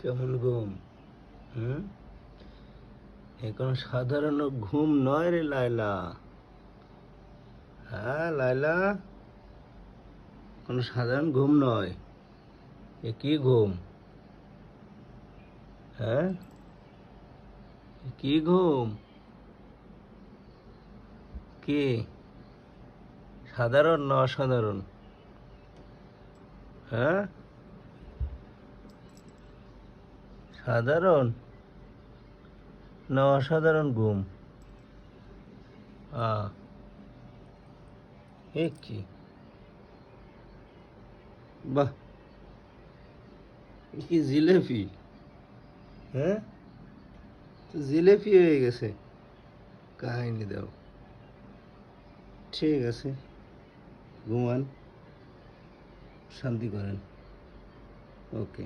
কেমন ঘুম? হুম? এ কোনো সাধারণ ঘুম নয় রে লায়লা। হ্যাঁ লায়লা, কোনো সাধারণ ঘুম নয়। এ কি ঘুম? হ্যাঁ, এ কি ঘুম? কি সাধারণ না অসাধারণ? হ্যাঁ, সাধারণ না অসাধারণ ঘুম? এ কি? বাহ, এ কি জিলেপি? হ্যাঁ, তো জিলেপি হয়ে গেছে। কাহিনী দাও। ঠিক আছে, ঘুমান, শান্তি করেন। ওকে।